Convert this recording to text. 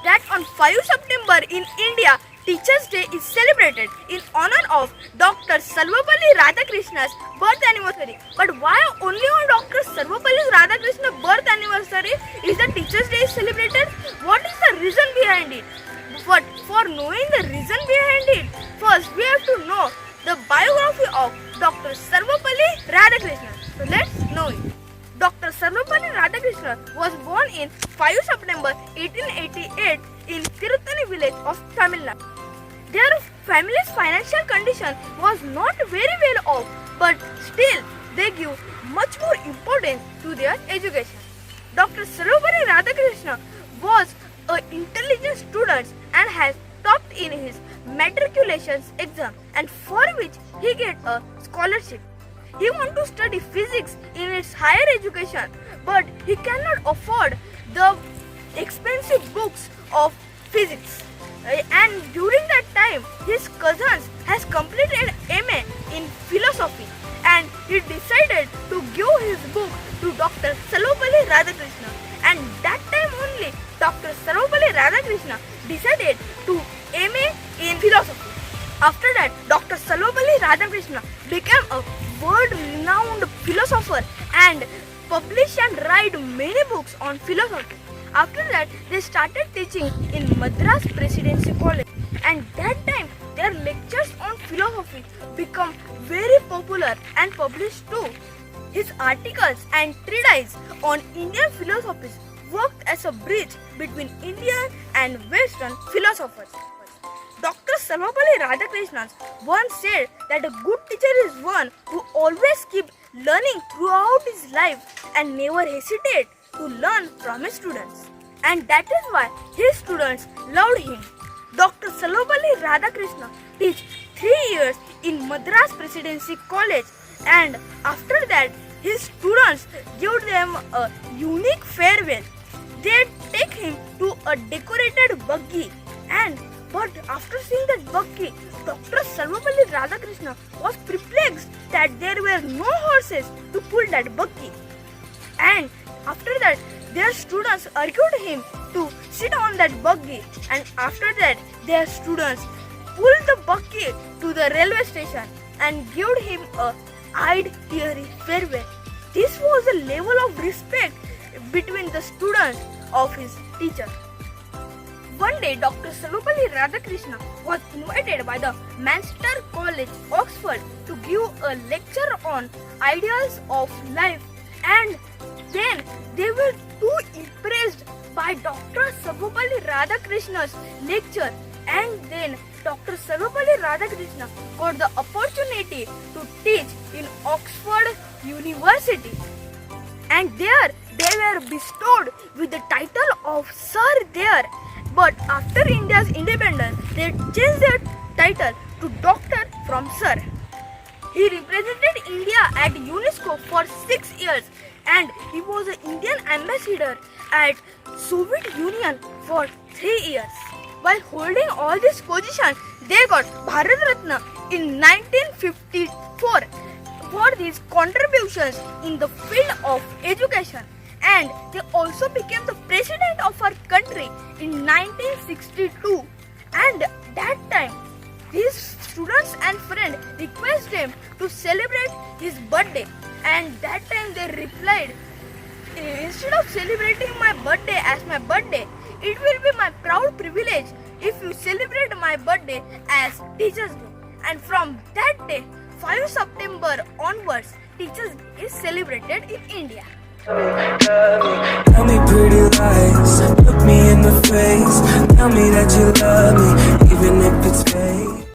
that on 5 September in India, Teachers' Day is celebrated in honor of Dr. Sarvepalli Radhakrishnan's birth anniversary. But why only on Dr. Sarvepalli Radhakrishnan birth anniversary is the Teachers' Day celebrated? What is the reason behind it? But for knowing the reason behind it, first we have to know the biography of Dr. Sarvepalli Radhakrishnan. So let's know it. Dr. Sarvepalli Radhakrishnan was born in 5 September 1888 in Tirutani village of Tamil Nadu. Their family's financial condition was not very well off, but still they give much more importance to their education. Dr. Sarvepalli Radhakrishnan was an intelligent student and has topped in his matriculation exam, and for which he get a scholarship. He wants to study physics in its higher education, but he cannot afford the expensive books of physics. And during that time, his cousins has completed MA in philosophy, and he decided to give his book to Dr. Sarvepalli Radhakrishnan. And that time only, Dr. Sarvepalli Radhakrishnan decided to MA in philosophy. After that, Dr. Sarvepalli Radhakrishnan became a world-renowned philosopher and published and write many books on philosophy. After that, they started teaching in Madras Presidency College, and that time their lectures on philosophy become very popular and published too. His articles and treatises on Indian philosophies worked as a bridge between Indian and Western philosophers. Dr. Sarvepalli Radhakrishnan once said that a good teacher is one who always keeps learning throughout his life and never hesitates to learn from his students. And that is why his students loved him. Dr. Sarvepalli Radhakrishnan teach 3 years in Madras Presidency College, and after that his students give them a unique farewell. They take him to a decorated buggy, but after seeing that buggy, Dr. Sarvepalli Radhakrishnan was perplexed that there were no horses to pull that buggy. And after that, their students argued him to sit on that buggy, and after that, their students pulled the buggy to the railway station and gave him a eyed-teary farewell. This was the level of respect between the students of his teacher. One day, Dr. Sarvepalli Radhakrishnan was invited by the Manchester College, Oxford, to give a lecture on ideals of life, and then they were too impressed by Dr. Sarvepalli Radhakrishnan's lecture, and then Dr. Sarvepalli Radhakrishnan got the opportunity to teach in Oxford University, and there they were bestowed with the title of Sir there. But after India's independence, they changed their title to Doctor from Sir. He represented India at UNESCO for 6 years, and he was an Indian ambassador at Soviet Union for 3 years. While holding all these positions, they got Bharat Ratna in 1954 for these contributions in the field of education. And they also became the president of our country in 1962. And that time, his students and friends requested him to celebrate his birthday. And that time they replied, instead of celebrating my birthday as my birthday, it will be my proud privilege if you celebrate my birthday as Teachers' Day. And from that day, 5 September onwards, Teachers' Day is celebrated in India. Tell me pretty lies,